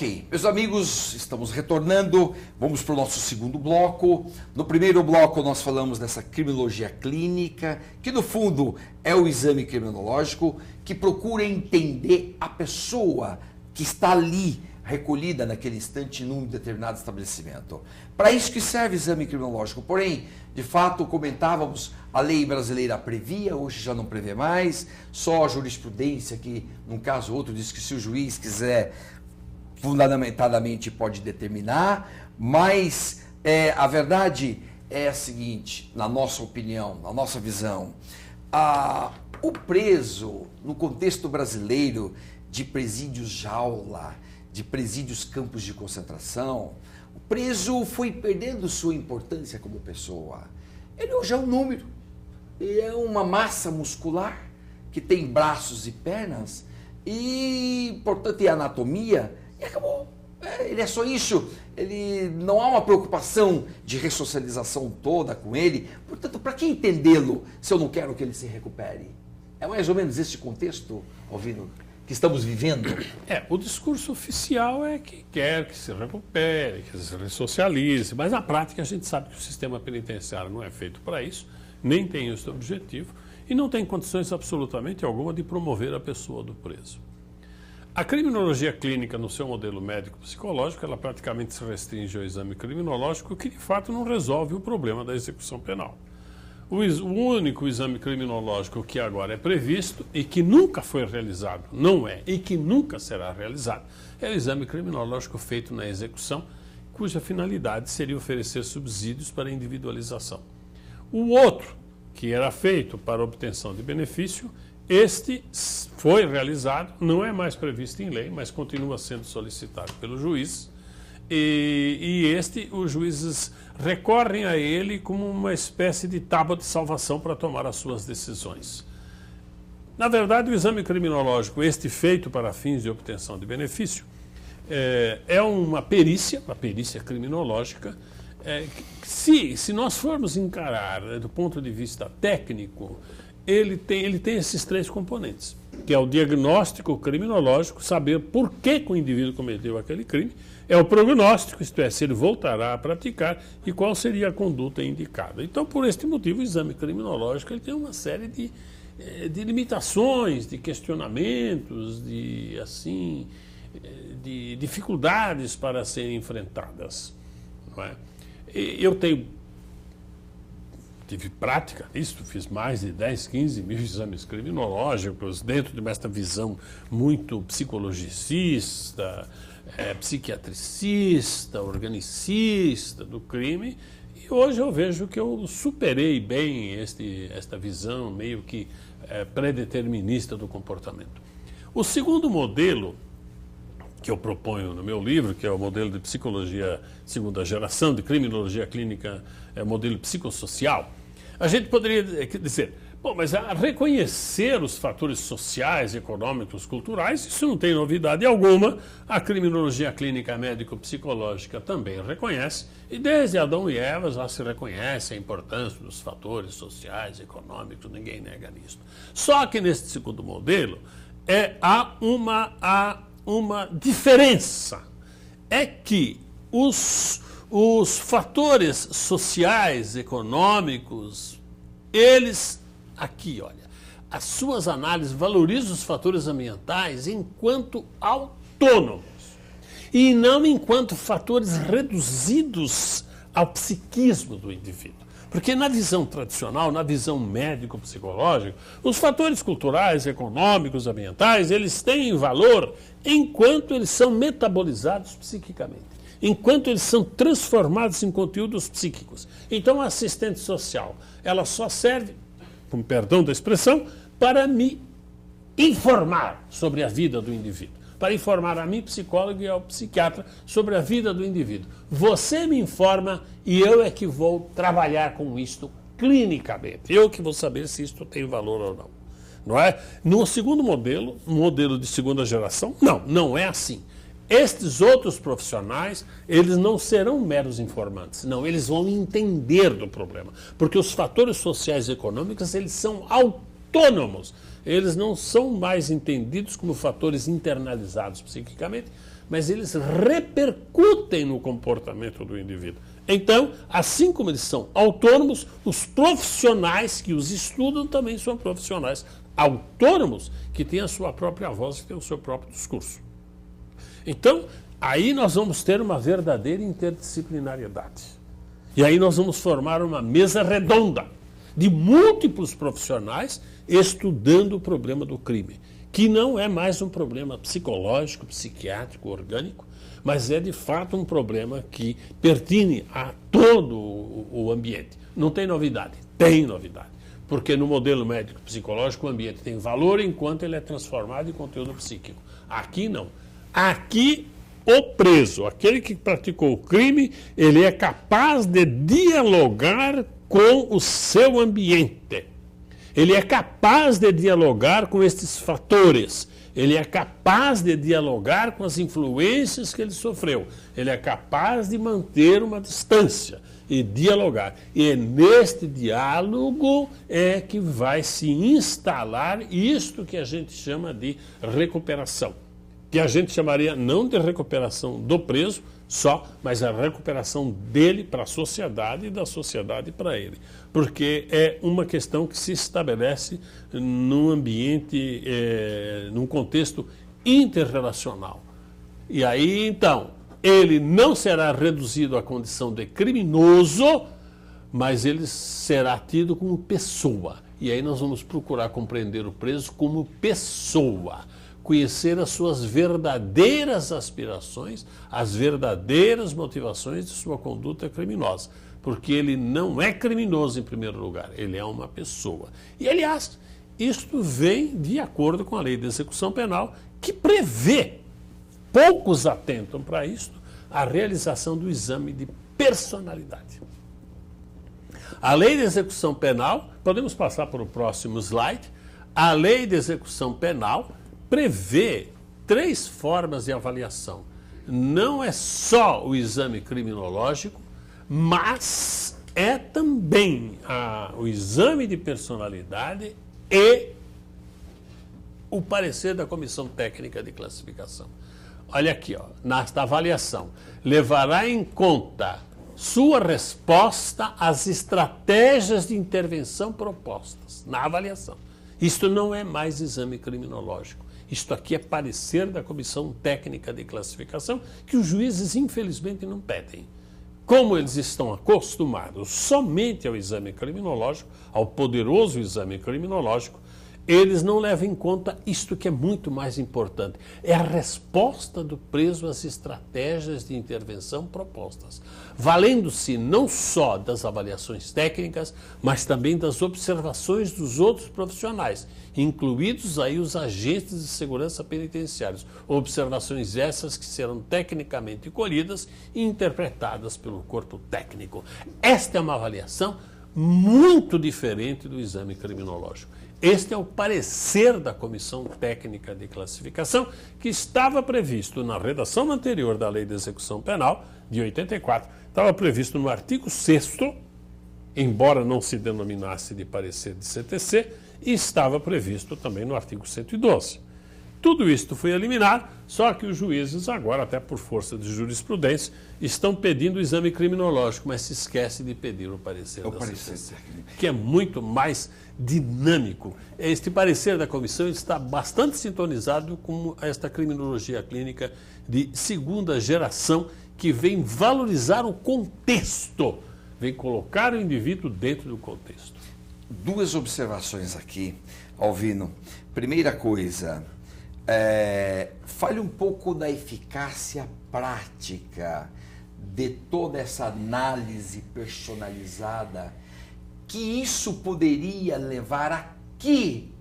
Ok, meus amigos, estamos retornando, vamos para o nosso segundo bloco. No primeiro bloco nós falamos dessa criminologia clínica, que no fundo é o exame criminológico que procura entender a pessoa que está ali, recolhida naquele instante num determinado estabelecimento. Para isso que serve o exame criminológico. Porém, de fato, comentávamos, a lei brasileira previa, hoje já não prevê mais, só a jurisprudência que, num caso ou outro, diz que se o juiz quiser, fundamentadamente pode determinar, mas a verdade é a seguinte, na nossa opinião, na nossa visão, o preso, no contexto brasileiro, de presídios jaula, de presídios campos de concentração, o preso foi perdendo sua importância como pessoa. Ele hoje é um número, ele é uma massa muscular que tem braços e pernas e, portanto, anatomia, e acabou. Ele é só isso, ele não há uma preocupação de ressocialização toda com ele, portanto, para que entendê-lo se eu não quero que ele se recupere? É mais ou menos esse contexto, Alvino, que estamos vivendo? O discurso oficial é que quer que se recupere, que se ressocialize, mas na prática a gente sabe que o sistema penitenciário não é feito para isso, nem tem esse objetivo e não tem condições absolutamente alguma de promover a pessoa do preso. A criminologia clínica, no seu modelo médico-psicológico, ela praticamente se restringe ao exame criminológico, que de fato não resolve o problema da execução penal. O único exame criminológico que agora é previsto e que nunca foi realizado, não é, e que nunca será realizado, é o exame criminológico feito na execução, cuja finalidade seria oferecer subsídios para individualização. O outro, que era feito para obtenção de benefício, este foi realizado, não é mais previsto em lei, mas continua sendo solicitado pelo juiz, e os juízes recorrem a ele como uma espécie de tábua de salvação para tomar as suas decisões. Na verdade, o exame criminológico, este feito para fins de obtenção de benefício, é uma perícia criminológica. Se nós formos encarar do ponto de vista técnico, ele tem esses três componentes, que é o diagnóstico criminológico, saber por que o indivíduo cometeu aquele crime, é o prognóstico, isto é, se ele voltará a praticar e qual seria a conduta indicada. Então, por este motivo, o exame criminológico ele tem uma série de limitações, de questionamentos, de dificuldades para serem enfrentadas. Não é? Eu tive prática nisso, fiz mais de 10, 15 mil exames criminológicos dentro de esta visão muito psicologicista, psiquiatricista, organicista do crime, e hoje eu vejo que eu superei bem esta visão meio que predeterminista do comportamento. O segundo modelo que eu proponho no meu livro, que é o modelo de psicologia segunda geração, de criminologia clínica, modelo psicossocial, a gente poderia dizer, bom, mas a reconhecer os fatores sociais, econômicos, culturais, isso não tem novidade alguma. A criminologia clínica médico-psicológica também reconhece, e desde Adão e Eva já se reconhece a importância dos fatores sociais, econômicos, ninguém nega nisso. Só que neste segundo modelo há uma diferença, é que os fatores sociais, econômicos, eles, aqui, olha, as suas análises valorizam os fatores ambientais enquanto autônomos e não enquanto fatores reduzidos ao psiquismo do indivíduo. Porque na visão tradicional, na visão médico-psicológica, os fatores culturais, econômicos, ambientais, eles têm valor enquanto eles são metabolizados psiquicamente, enquanto eles são transformados em conteúdos psíquicos. Então, a assistente social, ela só serve, com perdão da expressão, para me informar sobre a vida do indivíduo, para informar a mim, psicólogo, e ao psiquiatra sobre a vida do indivíduo. Você me informa e eu é que vou trabalhar com isto clinicamente. Eu que vou saber se isto tem valor ou não. Não é? No segundo modelo, modelo de segunda geração, não é assim. Estes outros profissionais, eles não serão meros informantes, não, eles vão entender do problema, porque os fatores sociais e econômicos, eles são autônomos, eles não são mais entendidos como fatores internalizados psiquicamente, mas eles repercutem no comportamento do indivíduo. Então, assim como eles são autônomos, os profissionais que os estudam também são profissionais autônomos que têm a sua própria voz e têm o seu próprio discurso. Então, aí nós vamos ter uma verdadeira interdisciplinariedade. E aí nós vamos formar uma mesa redonda de múltiplos profissionais estudando o problema do crime, que não é mais um problema psicológico, psiquiátrico, orgânico, mas é de fato um problema que pertine a todo o ambiente. Não tem novidade? Tem novidade. Porque no modelo médico-psicológico o ambiente tem valor enquanto ele é transformado em conteúdo psíquico. Aqui não. Aqui o preso, aquele que praticou o crime, ele é capaz de dialogar com o seu ambiente. Ele é capaz de dialogar com estes fatores. Ele é capaz de dialogar com as influências que ele sofreu. Ele é capaz de manter uma distância e dialogar. E é neste diálogo é que vai se instalar isto que a gente chama de recuperação. Que a gente chamaria não de recuperação do preso só, mas a recuperação dele para a sociedade e da sociedade para ele. Porque é uma questão que se estabelece num ambiente, num contexto interrelacional. E aí, então, ele não será reduzido à condição de criminoso, mas ele será tido como pessoa. E aí nós vamos procurar compreender o preso como pessoa. Conhecer as suas verdadeiras aspirações, as verdadeiras motivações de sua conduta criminosa. Porque ele não é criminoso em primeiro lugar, ele é uma pessoa. E, aliás, isto vem de acordo com a Lei de Execução Penal, que prevê, poucos atentam para isto, a realização do exame de personalidade. A Lei de Execução Penal, podemos passar para o próximo slide, a Lei de Execução Penal prevê 3 formas de avaliação. Não é só o exame criminológico, mas é também o exame de personalidade e o parecer da Comissão Técnica de Classificação. Olha aqui, ó, nesta avaliação, levará em conta sua resposta às estratégias de intervenção propostas na avaliação. Isto não é mais exame criminológico. Isto aqui é parecer da Comissão Técnica de Classificação, que os juízes, infelizmente, não pedem. Como eles estão acostumados somente ao exame criminológico, ao poderoso exame criminológico, eles não levam em conta isto que é muito mais importante. É a resposta do preso às estratégias de intervenção propostas, valendo-se não só das avaliações técnicas, mas também das observações dos outros profissionais, incluídos aí os agentes de segurança penitenciários. Observações essas que serão tecnicamente colhidas e interpretadas pelo corpo técnico. Esta é uma avaliação muito diferente do exame criminológico. Este é o parecer da Comissão Técnica de Classificação, que estava previsto na redação anterior da Lei de Execução Penal, de 84, estava previsto no artigo 6º, embora não se denominasse de parecer de CTC, e estava previsto também no artigo 112. Tudo isto foi eliminado, só que os juízes agora, até por força de jurisprudência, estão pedindo o exame criminológico, mas se esquece de pedir o parecer da CTC, que é muito mais dinâmico. Este parecer da comissão está bastante sintonizado com esta criminologia clínica de segunda geração, que vem valorizar o contexto, vem colocar o indivíduo dentro do contexto. 2 observações aqui, Alvino. Primeira coisa, fale um pouco da eficácia prática de toda essa análise personalizada, que isso poderia levar a que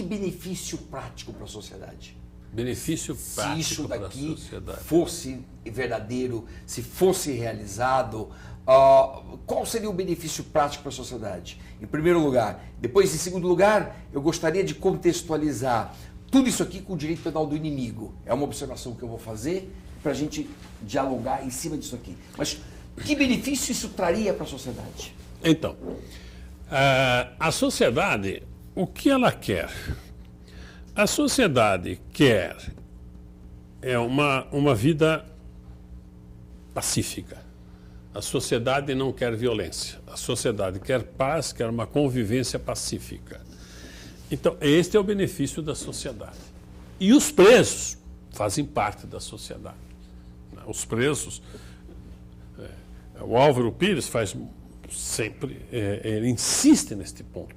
benefício prático para a sociedade? Benefício prático se isso para a daqui sociedade. fosse verdadeiro, se fosse realizado, qual seria o benefício prático para a sociedade? Em primeiro lugar. Depois, em segundo lugar, eu gostaria de contextualizar tudo isso aqui com o direito penal do inimigo. É uma observação que eu vou fazer para a gente dialogar em cima disso aqui. Mas que benefício isso traria para a sociedade? Então, a sociedade, o que ela quer? A sociedade quer é uma vida pacífica. A sociedade não quer violência. A sociedade quer paz, quer uma convivência pacífica. Então, este é o benefício da sociedade. E os presos fazem parte da sociedade. Os presos, o Álvaro Pires faz sempre, ele insiste neste ponto.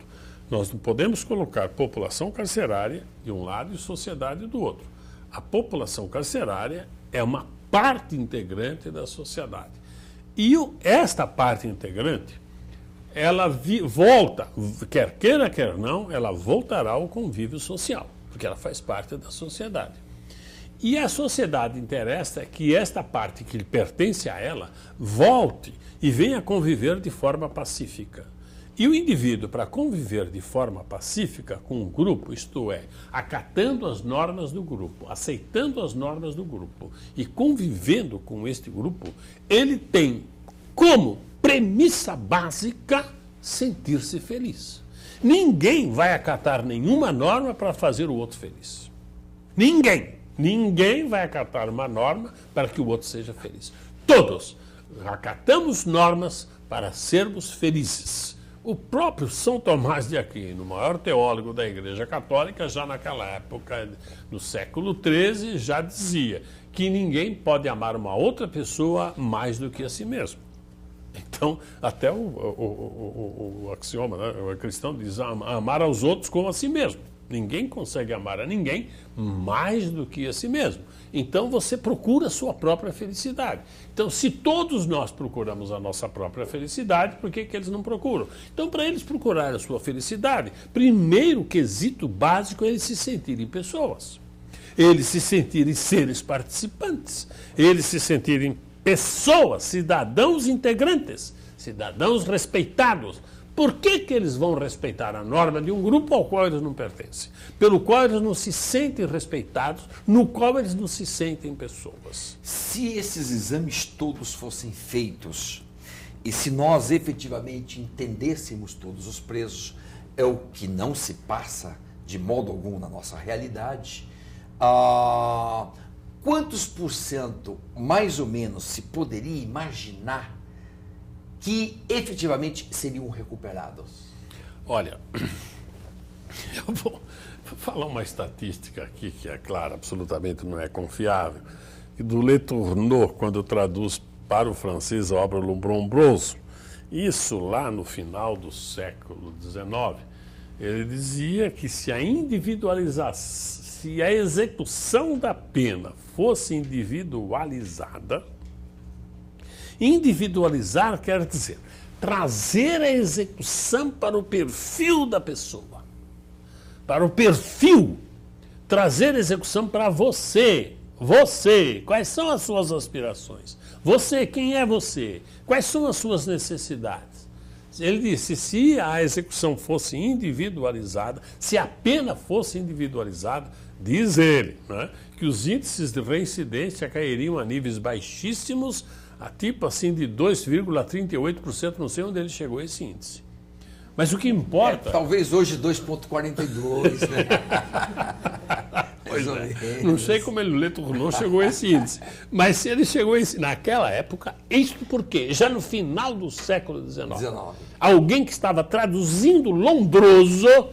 Nós não podemos colocar população carcerária de um lado e sociedade do outro. A população carcerária é uma parte integrante da sociedade. E esta parte integrante, ela volta, quer queira, quer não, ela voltará ao convívio social, porque ela faz parte da sociedade. E a sociedade interessa que esta parte que pertence a ela volte e venha conviver de forma pacífica. E o indivíduo, para conviver de forma pacífica com o grupo, isto é, acatando as normas do grupo, aceitando as normas do grupo e convivendo com este grupo, ele tem como premissa básica sentir-se feliz. Ninguém vai acatar nenhuma norma para fazer o outro feliz. Ninguém. Ninguém vai acatar uma norma para que o outro seja feliz. Todos acatamos normas para sermos felizes. O próprio São Tomás de Aquino, o maior teólogo da Igreja Católica, já naquela época, no século XIII, já dizia que ninguém pode amar uma outra pessoa mais do que a si mesmo. Então, até o axioma, né? O cristão diz amar aos outros como a si mesmo. Ninguém consegue amar a ninguém mais do que a si mesmo. Então você procura a sua própria felicidade. Então, se todos nós procuramos a nossa própria felicidade, por que eles não procuram? Então, para eles procurarem a sua felicidade, primeiro quesito básico é eles se sentirem pessoas. Eles se sentirem seres participantes. Eles se sentirem pessoas, cidadãos integrantes, cidadãos respeitados. Por que eles vão respeitar a norma de um grupo ao qual eles não pertencem? Pelo qual eles não se sentem respeitados, no qual eles não se sentem pessoas. Se esses exames todos fossem feitos e se nós efetivamente entendêssemos todos os presos, é o que não se passa de modo algum na nossa realidade, quantos por cento, mais ou menos, se poderia imaginar que efetivamente seriam recuperados? Olha, eu vou falar uma estatística aqui que é clara, absolutamente não é confiável, do Letourneau, quando traduz para o francês a obra Lombroso. Isso lá no final do século XIX, ele dizia que se a execução da pena fosse individualizada, individualizar quer dizer trazer a execução para o perfil da pessoa. Para o perfil. Trazer a execução para você. Você. Quais são as suas aspirações? Você. Quem é você? Quais são as suas necessidades? Ele disse, se a execução fosse individualizada, se a pena fosse individualizada, diz ele, né, que os índices de reincidência cairiam a níveis baixíssimos, a tipo assim de 2,38%, não sei onde ele chegou esse índice. Mas o que importa... talvez hoje 2,42%, né? Pois é. Não sei como o Letourneau chegou a esse índice. Mas se ele chegou a esse... Naquela época, isto por quê? Já no final do século XIX, alguém que estava traduzindo Lombroso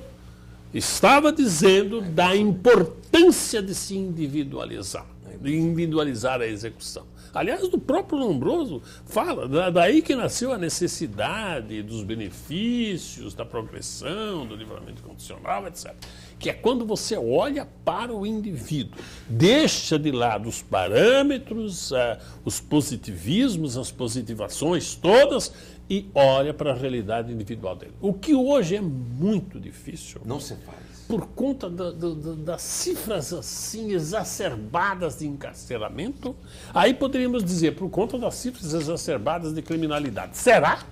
estava dizendo da importância de se individualizar, de individualizar a execução. Aliás, do próprio Lombroso fala, daí que nasceu a necessidade dos benefícios, da progressão, do livramento condicional, etc. Que é quando você olha para o indivíduo, deixa de lado os parâmetros, os positivismos, as positivações todas e olha para a realidade individual dele. O que hoje é muito difícil. Não se faz. Por conta das cifras assim exacerbadas de encarceramento, aí poderíamos dizer, por conta das cifras exacerbadas de criminalidade. Será?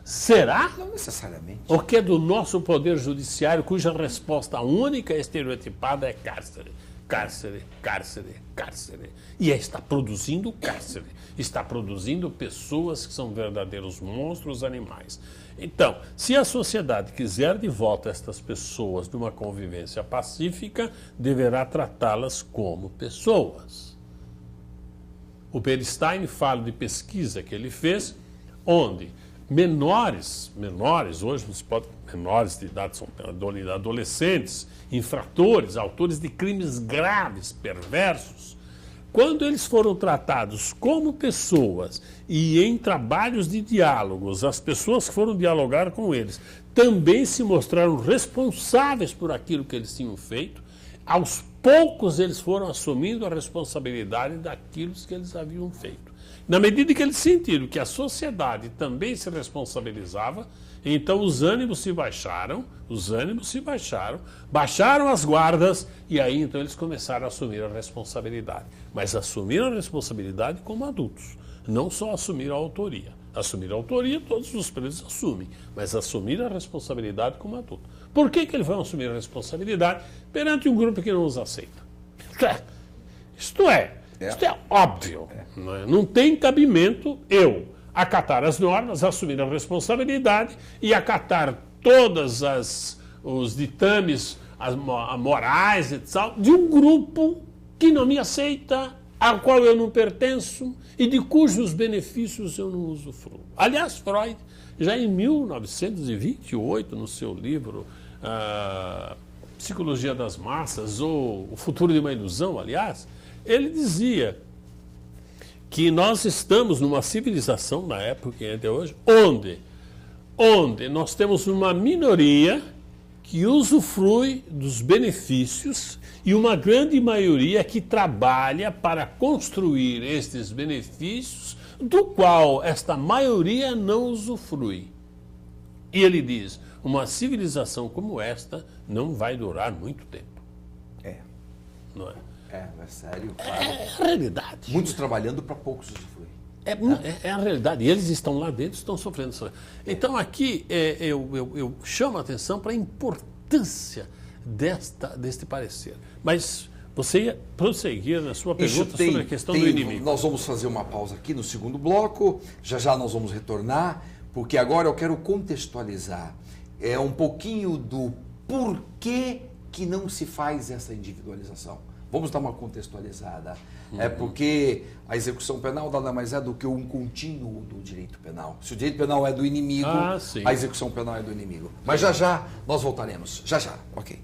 Será? Não necessariamente. O que é do nosso poder judiciário, cuja resposta única e estereotipada é cárcere. cárcere, cárcere, cárcere. E está produzindo cárcere. Está produzindo pessoas que são verdadeiros monstros animais. Então, se a sociedade quiser de volta estas pessoas numa convivência pacífica, deverá tratá-las como pessoas. O Bernstein fala de pesquisa que ele fez, onde menores, hoje não se pode, menores de idade, são adolescentes, infratores, autores de crimes graves, perversos, quando eles foram tratados como pessoas e em trabalhos de diálogos, as pessoas que foram dialogar com eles também se mostraram responsáveis por aquilo que eles tinham feito, aos poucos eles foram assumindo a responsabilidade daquilo que eles haviam feito. Na medida que eles sentiram que a sociedade também se responsabilizava, então os ânimos se baixaram, baixaram as guardas e aí então eles começaram a assumir a responsabilidade. Mas assumiram a responsabilidade como adultos, não só assumir a autoria. Assumir a autoria todos os presos assumem, mas assumir a responsabilidade como adulto. Por que eles vão assumir a responsabilidade perante um grupo que não os aceita? Isto é óbvio. Não tem cabimento eu acatar as normas, assumir a responsabilidade e acatar todos os ditames morais e tal, de um grupo que não me aceita, ao qual eu não pertenço e de cujos benefícios eu não usufruo. Aliás, Freud, já em 1928, no seu livro Psicologia das Massas, ou O Futuro de uma Ilusão, aliás, ele dizia que nós estamos numa civilização, na época e até hoje, onde nós temos uma minoria que usufrui dos benefícios e uma grande maioria que trabalha para construir estes benefícios, do qual esta maioria não usufrui. E ele diz, uma civilização como esta não vai durar muito tempo. Não é? É sério. Claro. É a realidade. Muitos trabalhando para poucos usufruir. É a realidade. E eles estão lá dentro, estão sofrendo. Então aqui eu chamo a atenção para a importância deste parecer. Mas você ia prosseguir na sua pergunta sobre a questão do inimigo. Nós vamos fazer uma pausa aqui no segundo bloco. Já nós vamos retornar, porque agora eu quero contextualizar um pouquinho do porquê que não se faz essa individualização. Vamos dar uma contextualizada. É porque a execução penal nada mais é do que um contínuo do direito penal. Se o direito penal é do inimigo, a execução penal é do inimigo. Mas já nós voltaremos. Já. Ok.